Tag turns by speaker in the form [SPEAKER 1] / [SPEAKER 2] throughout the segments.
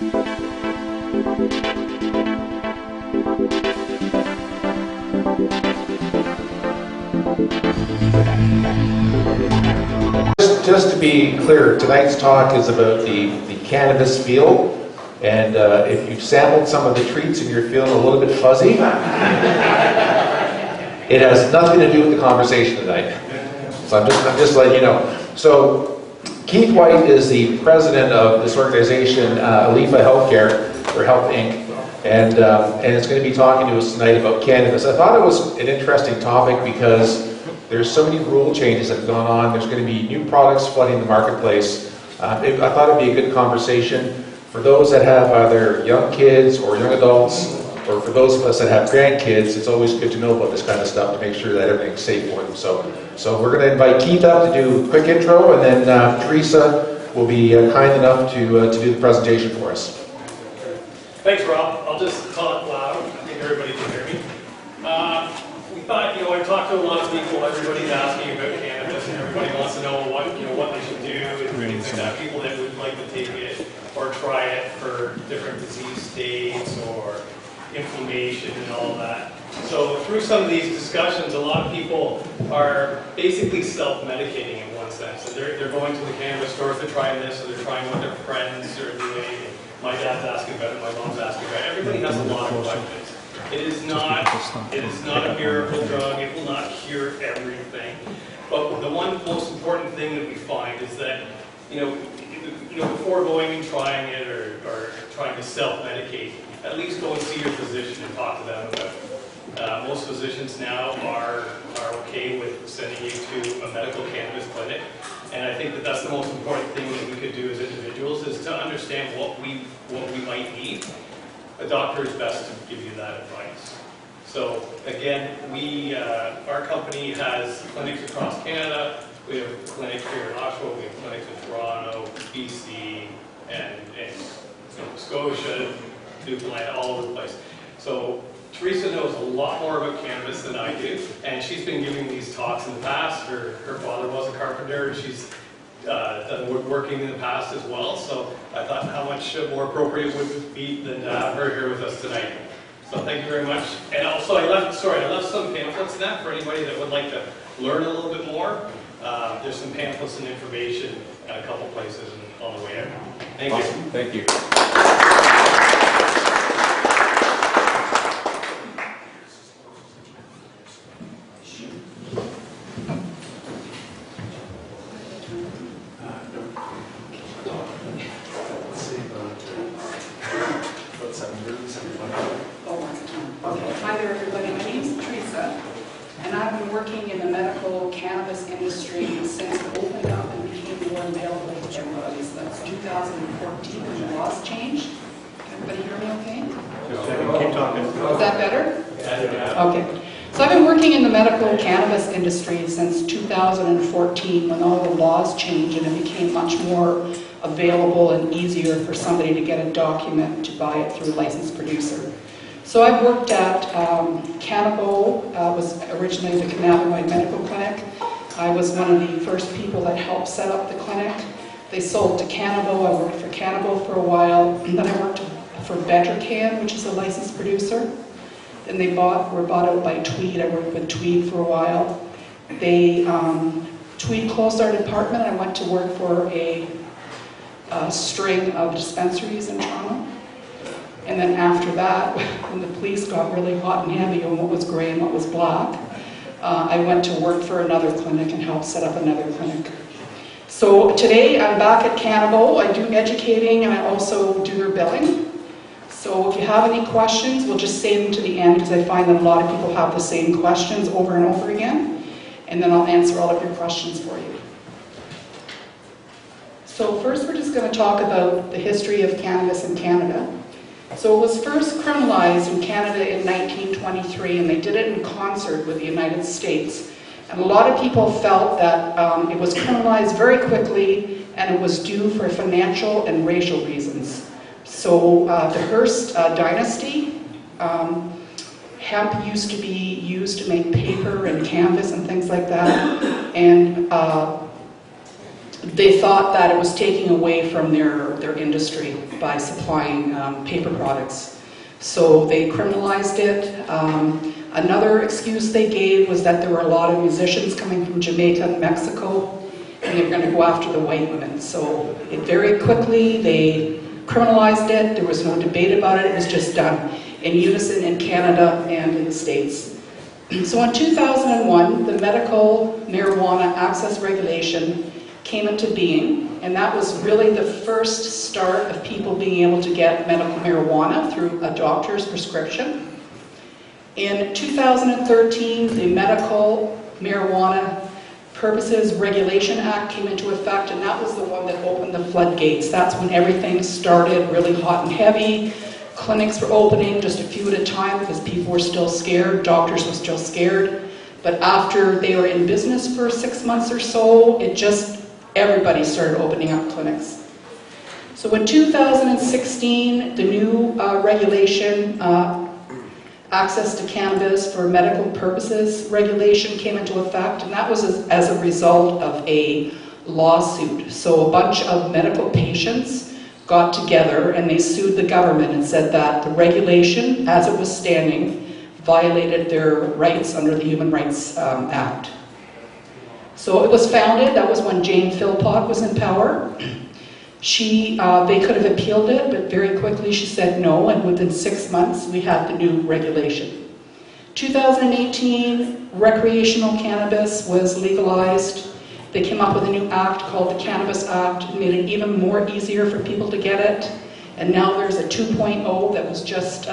[SPEAKER 1] Just to be clear, tonight's talk is about the cannabis field, and if you've sampled some of the treats and you're feeling a little bit fuzzy, it has nothing to do with the conversation tonight. So I'm just letting you know. So Keith White is the president of this organization, Alifa Healthcare, or Health Inc., and it's going to be talking to us tonight about cannabis. I thought it was an interesting topic because there's so many rule changes that have gone on. There's going to be new products flooding the marketplace. I thought it'd be a good conversation for those that have either young kids or young adults, or for those of us that have grandkids. It's always good to know about this kind of stuff to make sure that everything's safe for them. So we're going to invite Keith up to do a quick intro, and then Teresa will be kind enough to do the presentation for us.
[SPEAKER 2] Thanks, Rob. I'll just talk loud. I think everybody can hear me. We thought, I talked to a lot of people. Everybody's asking about cannabis, and everybody wants to know what they should do and things like that. People that would like to take it or try it for different disease states or inflammation and all that. So through some of these discussions, a lot of people are basically self-medicating in one sense. So they're going to the cannabis stores, they're trying this, or they're trying what their friends are doing. My dad's asking about it, my mom's asking about it. Everybody has a lot of questions. It is not a miracle drug. It will not cure everything. But the one most important thing that we find is that, before going and trying it or trying to self-medicate, at least go and see your physician and talk to them about it. Most physicians now are okay with sending you to a medical cannabis clinic. And I think that that's the most important thing that we could do as individuals, is to understand what we might need. A doctor is best to give you that advice. So again, our company has clinics across Canada. We have a clinic here in Oshawa, we have clinics in Toronto, BC, and Nova Scotia, Newfoundland, all over the place. So Teresa knows a lot more about cannabis than I do, and she's been giving these talks in the past. Her father was a carpenter, and she's done woodworking in the past as well. So I thought how much more appropriate would it be than to have her here with us tonight. So thank you very much. And also I left some pamphlets in that for anybody that would like to learn a little bit more. There's some pamphlets and information at a couple places on the way out. Thank you.
[SPEAKER 1] Thank you.
[SPEAKER 3] Hi there, everybody. My name is Teresa, and I've been working in the medical cannabis industry since it opened up and became more available to everybody. So that's 2014 when the laws changed. Can everybody hear me okay?
[SPEAKER 2] Keep talking.
[SPEAKER 3] Is that better? Yeah. Okay. So I've been working in the medical cannabis industry since 2014 when all the laws changed and it became much more available and easier for somebody to get a document to buy it through a licensed producer. So I've worked at Cannabis, was originally the Cannabinoid Medical Clinic. I was one of the first people that helped set up the clinic. They sold to Cannabis. I worked for Cannabis for a while. And then I worked for Bettercan, which is a licensed producer. Then they were bought out by Tweed. I worked with Tweed for a while. Tweed closed our department. I went to work for a string of dispensaries in Toronto. And then after that, when the police got really hot and heavy on what was gray and what was black, I went to work for another clinic and helped set up another clinic. So today I'm back at Cannabis. I do educating and I also do their billing. So if you have any questions, we'll just save them to the end because I find that a lot of people have the same questions over and over again. And then I'll answer all of your questions for you. So first we're just going to talk about the history of cannabis in Canada. So it was first criminalized in Canada in 1923, and they did it in concert with the United States. And a lot of people felt that it was criminalized very quickly, and it was due for financial and racial reasons. So the Hearst dynasty, hemp used to be used to make paper and canvas and things like that. And they thought that it was taking away from their industry by supplying paper products. So they criminalized it. Another excuse they gave was that there were a lot of musicians coming from Jamaica and Mexico, and they were going to go after the white women. So it very quickly, they criminalized it. There was no debate about it. It was just done in unison in Canada and in the States. So in 2001, the medical marijuana access regulation came into being, and that was really the first start of people being able to get medical marijuana through a doctor's prescription. In 2013, the Medical Marijuana Purposes Regulation Act came into effect, and that was the one that opened the floodgates. That's when everything started really hot and heavy. Clinics were opening just a few at a time because people were still scared, doctors were still scared. But after they were in business for 6 months or so, everybody started opening up clinics. So in 2016, the new regulation, access to cannabis for medical purposes regulation came into effect, and that was as a result of a lawsuit. So a bunch of medical patients got together and they sued the government and said that the regulation, as it was standing, violated their rights under the Human Rights Act. So it was founded, that was when Jane Philpott was in power. They could have appealed it, but very quickly she said no, and within 6 months we had the new regulation. 2018, recreational cannabis was legalized. They came up with a new act called the Cannabis Act. It made it even more easier for people to get it. And now there's a 2.0 that was just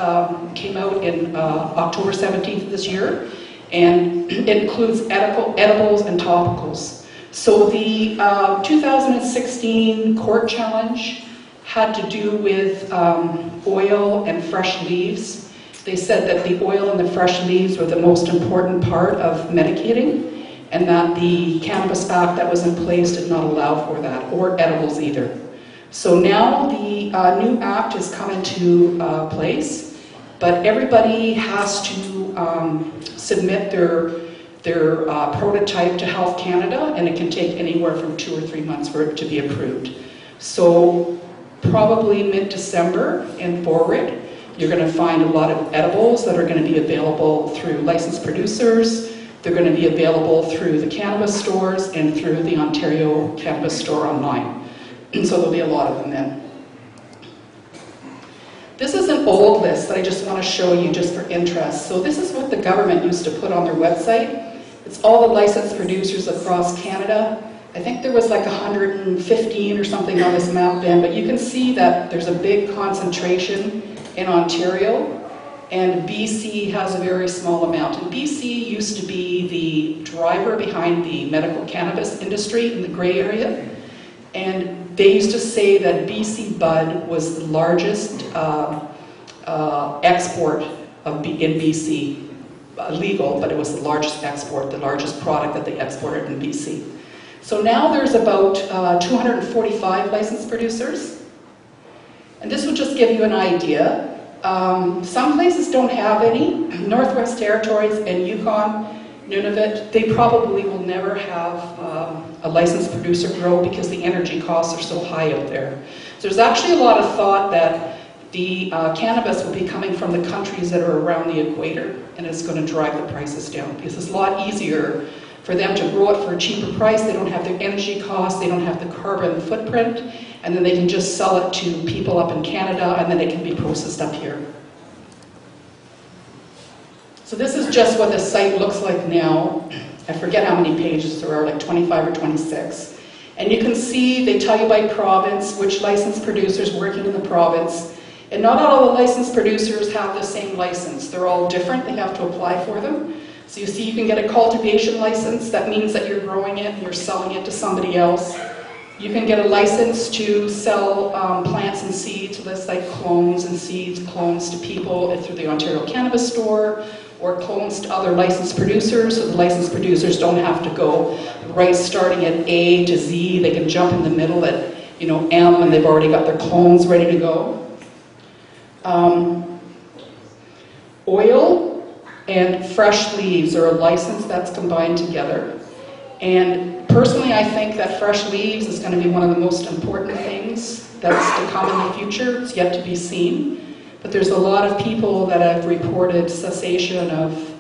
[SPEAKER 3] came out in October 17th of this year, and it includes edibles and topicals. So the 2016 court challenge had to do with oil and fresh leaves. They said that the oil and the fresh leaves were the most important part of medicating, and that the Cannabis Act that was in place did not allow for that, or edibles either. So now the new act has come into place, but everybody has to submit their prototype to Health Canada, and it can take anywhere from 2 or 3 months for it to be approved. So probably mid-December and forward, you're going to find a lot of edibles that are going to be available through licensed producers. They're going to be available through the cannabis stores and through the Ontario Cannabis Store online. And so there'll be a lot of them then. This is an old list that I just want to show you just for interest. So this is what the government used to put on their website. It's all the licensed producers across Canada. I think there was like 115 or something on this map then, but you can see that there's a big concentration in Ontario, and BC has a very small amount. And BC used to be the driver behind the medical cannabis industry in the gray area, and they used to say that BC Bud was the largest export in BC. Legal, but it was the largest export, the largest product that they exported in BC. So now there's about 245 licensed producers. And this will just give you an idea. Some places don't have any. Northwest Territories and Yukon, Nunavut, they probably will never have a licensed producer grow because the energy costs are so high out there. So there's actually a lot of thought that the cannabis will be coming from the countries that are around the equator, and it's going to drive the prices down because it's a lot easier for them to grow it for a cheaper price. They don't have the energy costs, they don't have the carbon footprint, and then they can just sell it to people up in Canada, and then it can be processed up here. So this is just what the site looks like now. I forget how many pages there are, like 25 or 26. And you can see they tell you by province which licensed producers working in the province. And not all the licensed producers have the same license. They're all different. They have to apply for them. So you see you can get a cultivation license. That means that you're growing it and you're selling it to somebody else. You can get a license to sell plants and seeds. So that's like clones and seeds, clones to people through the Ontario Cannabis Store, or clones to other licensed producers. So the licensed producers don't have to go right starting at A to Z. They can jump in the middle at M, and they've already got their clones ready to go. Oil and fresh leaves are a license that's combined together. And personally, I think that fresh leaves is going to be one of the most important things that's to come in the future. It's yet to be seen. But there's a lot of people that have reported cessation of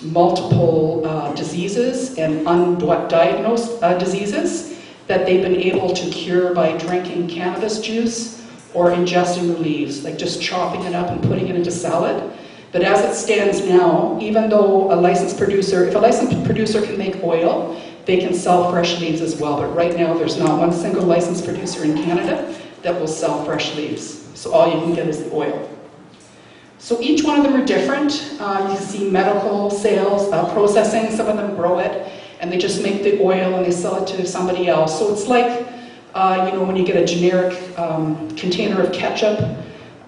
[SPEAKER 3] multiple diseases and undiagnosed diseases that they've been able to cure by drinking cannabis juice or ingesting the leaves, like just chopping it up and putting it into salad. But as it stands now, even though if a licensed producer can make oil, they can sell fresh leaves as well. But right now, there's not one single licensed producer in Canada that will sell fresh leaves. So all you can get is the oil. So each one of them are different. You can see medical sales, processing, some of them grow it, and they just make the oil and they sell it to somebody else. So it's like, when you get a generic container of ketchup,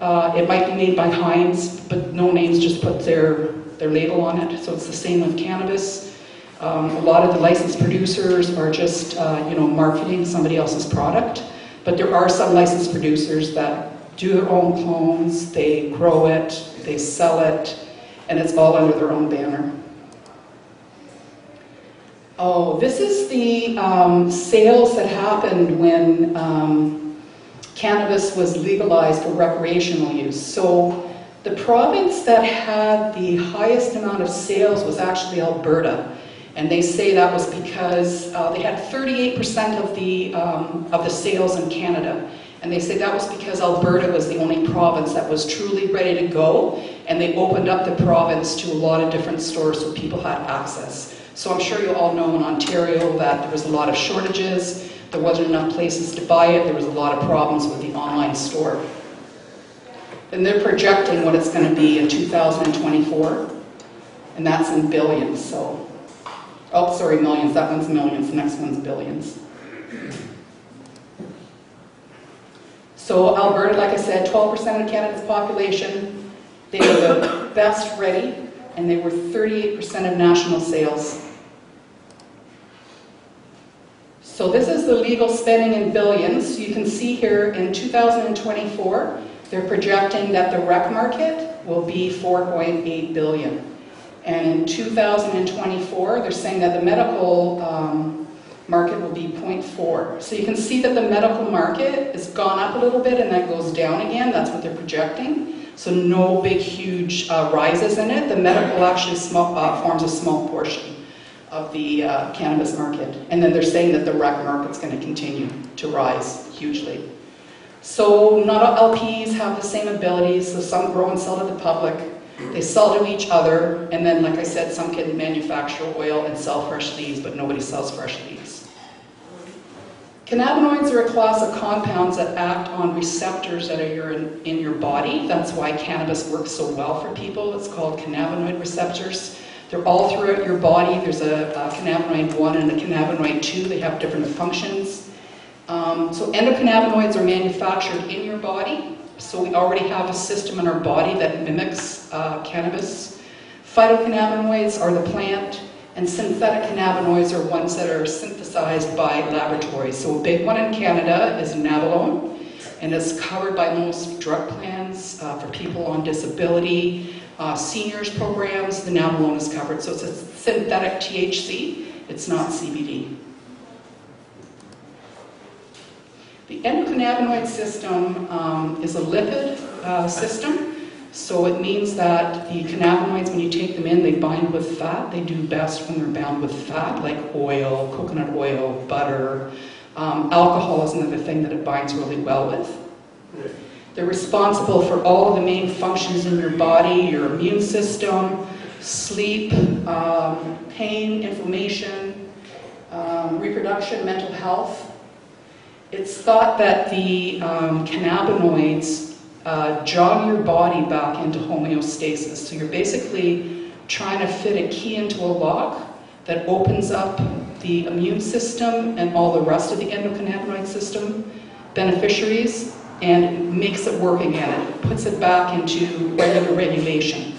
[SPEAKER 3] it might be made by Heinz, but no names, just put their label on it. So it's the same with cannabis. A lot of the licensed producers are just, marketing somebody else's product. But there are some licensed producers that do their own clones, they grow it, they sell it, and it's all under their own banner. Oh, this is the sales that happened when cannabis was legalized for recreational use. So the province that had the highest amount of sales was actually Alberta. And they say that was because they had 38% of the sales in Canada. And they say that was because Alberta was the only province that was truly ready to go, and they opened up the province to a lot of different stores so people had access. So I'm sure you all know in Ontario that there was a lot of shortages, there wasn't enough places to buy it, there was a lot of problems with the online store. And they're projecting what it's going to be in 2024, and that's in billions, so. Oh, sorry, millions, that one's millions, the next one's billions. So Alberta, like I said, 12% of Canada's population, they were the best ready, and they were 38% of national sales. So this is the legal spending in billions. You can see here in 2024, they're projecting that the rec market will be 4.8 billion. And in 2024, they're saying that the medical market will be 0.4. So you can see that the medical market has gone up a little bit and then goes down again. That's what they're projecting. So no big, huge rises in it. The medical actually forms a small portion of the cannabis market. And then they're saying that the rec market's going to continue to rise hugely. So not all LPs have the same abilities. So some grow and sell to the public. They sell to each other, and then, like I said, some can manufacture oil and sell fresh leaves, but nobody sells fresh leaves. Cannabinoids are a class of compounds that act on receptors that are in your body. That's why cannabis works so well for people. It's called cannabinoid receptors. They're all throughout your body. There's a cannabinoid 1 and a cannabinoid 2. They have different functions. So endocannabinoids are manufactured in your body. So we already have a system in our body that mimics cannabis. Phytocannabinoids are the plant, and synthetic cannabinoids are ones that are synthesized by laboratories. So a big one in Canada is nabilone, and it's covered by most drug plans for people on disability, seniors programs. The nabilone is covered. So it's a synthetic THC. It's not CBD. The endocannabinoid system is a lipid system, so it means that the cannabinoids, when you take them in, they bind with fat. They do best when they're bound with fat, like oil, coconut oil, butter. Alcohol is another thing that it binds really well with. They're responsible for all of the main functions in your body, your immune system, sleep, pain, inflammation, reproduction, mental health. It's thought that the cannabinoids jog your body back into homeostasis. So you're basically trying to fit a key into a lock that opens up the immune system and all the rest of the endocannabinoid system beneficiaries and makes it work again. It puts it back into regular regulation.